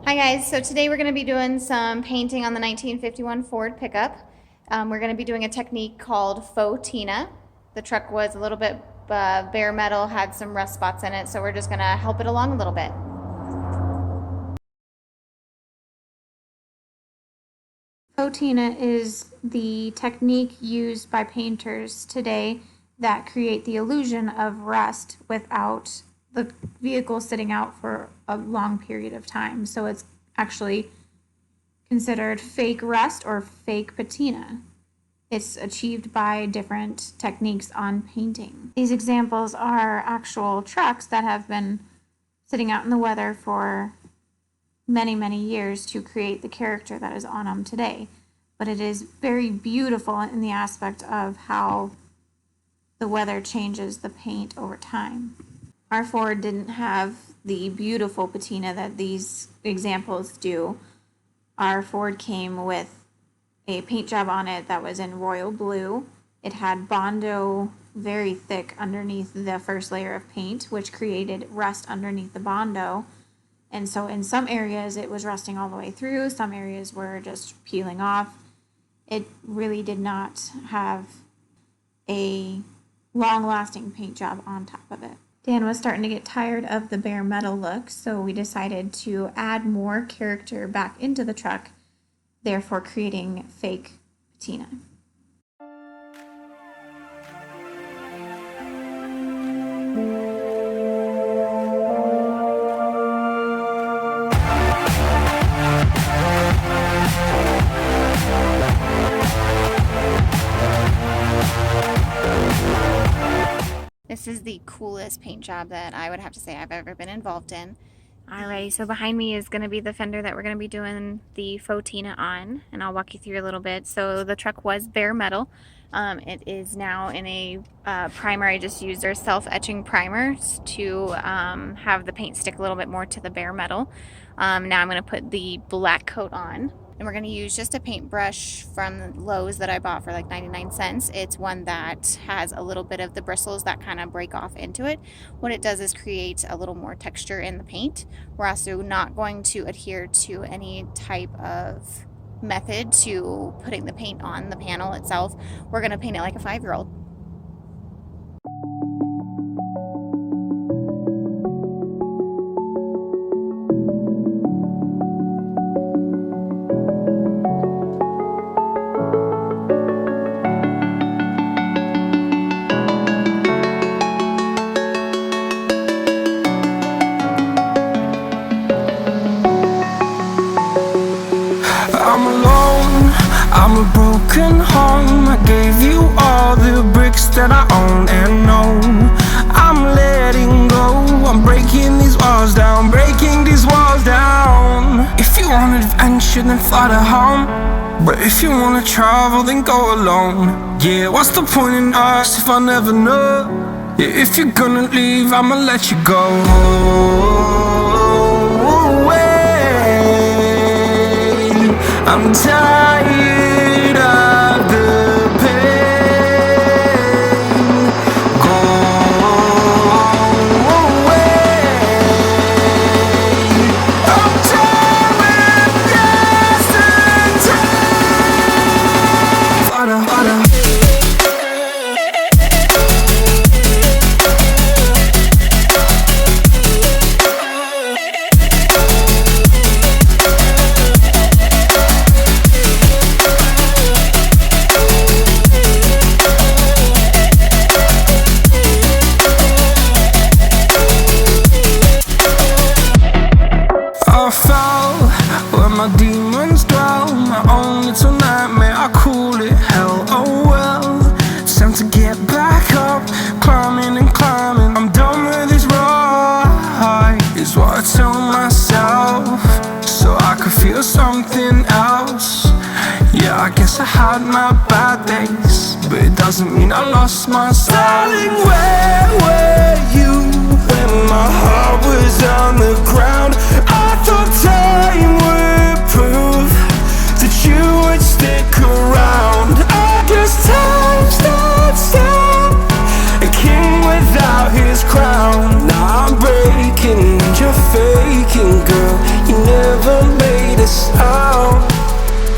Hi guys, so today we're going to be doing some painting on the 1951 Ford pickup. We're going to be doing a technique called FOX-TINA. The truck was a little bit bare metal, had some rust spots in it, so we're just going to help it along a little bit. FOX-TINA is the technique used by painters today that create the illusion of rust without the vehicle sitting out for a long period of time. So it's actually considered fake rust or fake patina. It's achieved by different techniques on painting. These examples are actual trucks that have been sitting out in the weather for many years to create the character that is on them today. But it is very beautiful in the aspect of how the weather changes the paint over time. Our Ford didn't have the beautiful patina that these examples do. Our Ford came with a paint job on it that was in royal blue. It had Bondo very thick underneath the first layer of paint, which created rust underneath the Bondo. And so in some areas it was rusting all the way through, some areas were just peeling off. It really did not have a long-lasting paint job on top of it. Dan was starting to get tired of the bare metal look, so we decided to add more character back into the truck, therefore creating fake patina. This is the coolest paint job that I would have to say I've ever been involved in. Alrighty, so behind me is going to be the fender that we're going to be doing the FOX-TINA on, and I'll walk you through a little bit. So the truck was bare metal. It is now in a primer. I just used their self-etching primers to have the paint stick a little bit more to the bare metal. Now I'm going to put the black coat on. And we're going to use just a paintbrush from Lowe's that I bought for like 99 cents. It's one that has a little bit of the bristles that kind of break off into it. What it does is create a little more texture in the paint. We're also not going to adhere to any type of method to putting the paint on the panel itself. We're going to paint it like a 5-year-old. I'm a broken home. I gave you all the bricks that I own and know. I'm letting go. I'm breaking these walls down, breaking these walls down. If you want adventure, then fly to home. But if you wanna travel, then go alone. Yeah, what's the point in us if I never know? Yeah, if you're gonna leave, I'ma let you go. I'm tired of the pain. Go away. I'm tired of yesterday. My demons dwell, my own little nightmare, I call it hell, oh well. It's time to get back up, climbing and climbing. I'm done with this ride, is what I tell myself, so I could feel something else. Yeah, I guess I had my bad days, but it doesn't mean I lost myself. Darling, where were you when my heart was on the ground? I thought time would prove that you would stick around. I guess time stood still, a king without his crown. Now I'm breaking and you're faking, girl. You never this out.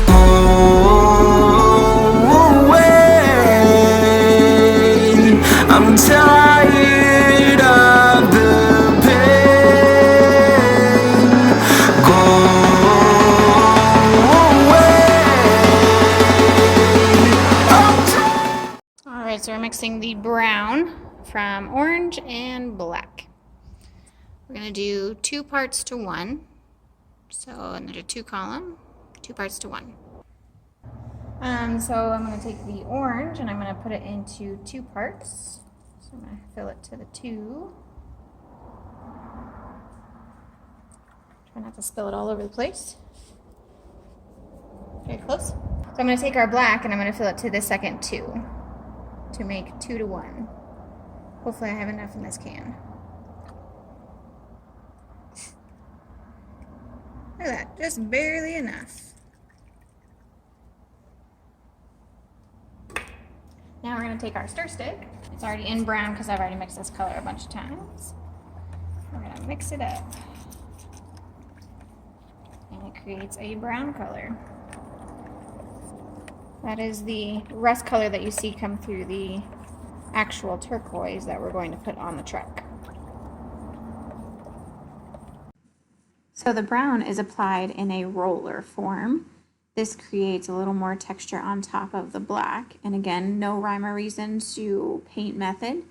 Go away. I'm tired of the pain. Go away. All right, so we're mixing the brown from orange and black. We're gonna do 2 parts to 1. So another 2 column, 2 parts to 1. So I'm going to take the orange and I'm going to put it into 2 parts. So I'm going to fill it to the 2. Try not to spill it all over the place. Very close. So I'm going to take our black and I'm going to fill it to the second 2 to make 2 to 1. Hopefully I have enough in this can. Look at that, just barely enough. Now we're going to take our stir stick. It's already in brown because I've already mixed this color a bunch of times. We're going to mix it up. And it creates a brown color. That is the rust color that you see come through the actual turquoise that we're going to put on the truck. So the brown is applied in a roller form. This creates a little more texture on top of the black. And again, no rhyme or reason to paint method.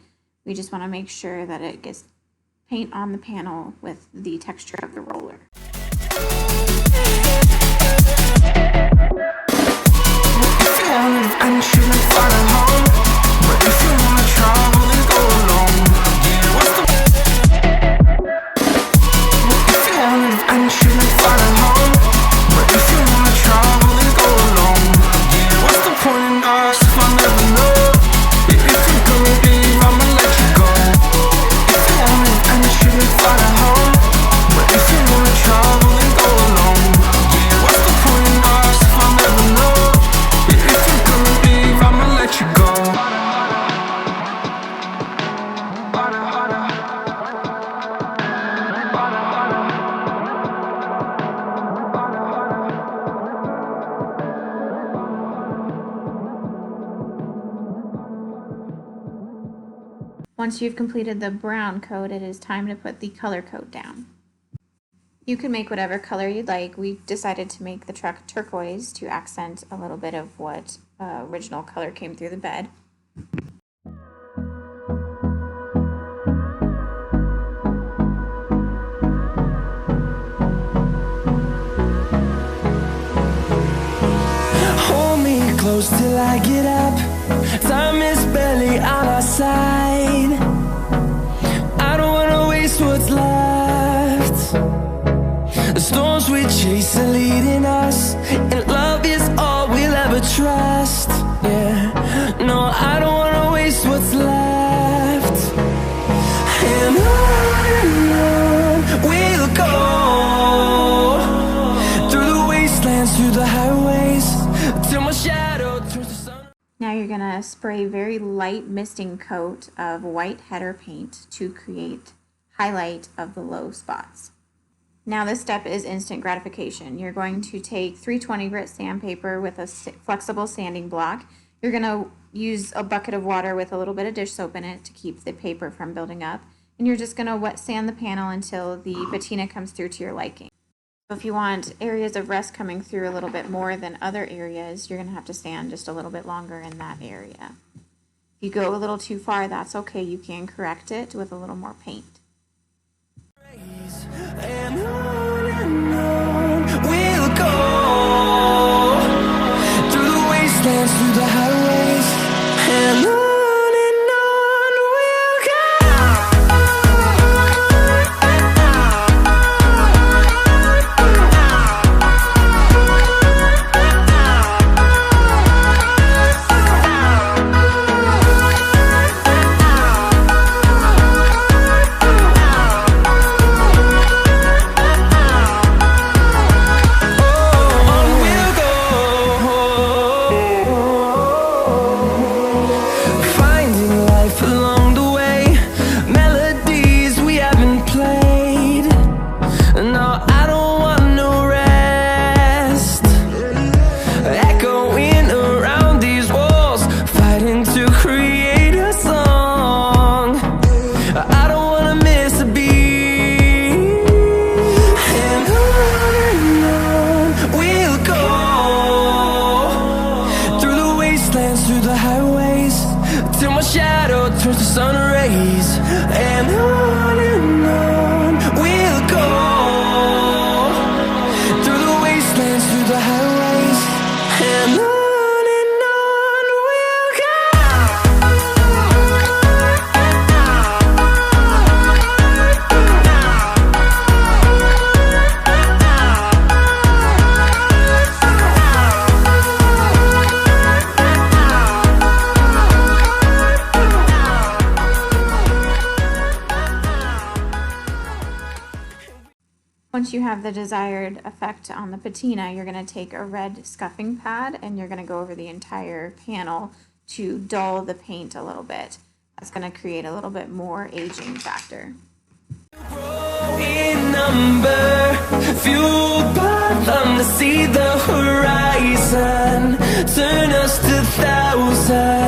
We just want to make sure that it gets paint on the panel with the texture of the roller. Once you've completed the brown coat, it is time to put the color coat down. You can make whatever color you'd like. We decided to make the truck turquoise to accent a little bit of what original color came through the bed. Hold me close till I get up. Time is barely on our side. I don't wanna waste what's left. The storms we chase are leading us, and love is all we'll ever trust. Yeah, no, I don't wanna waste what's left. And on we'll go, through the wastelands, through the highways, till my shadow turns to sun. Now you're going to spray very light misting coat of white header paint to create highlight of the low spots. Now this step is instant gratification. You're going to take 320 grit sandpaper with a flexible sanding block. You're going to use a bucket of water with a little bit of dish soap in it to keep the paper from building up. And you're just going to wet sand the panel until the patina comes through to your liking. So if you want areas of rust coming through a little bit more than other areas, you're going to have to sand just a little bit longer in that area. If you go a little too far, that's okay. You can correct it with a little more paint. And on we'll go, through the wastelands, through the highways, and on we'll go. Once you have the desired effect on the patina, you're going to take a red scuffing pad and you're going to go over the entire panel to dull the paint a little bit. That's going to create a little bit more aging factor. In number, fueled by them to see the horizon, turn us to thousands.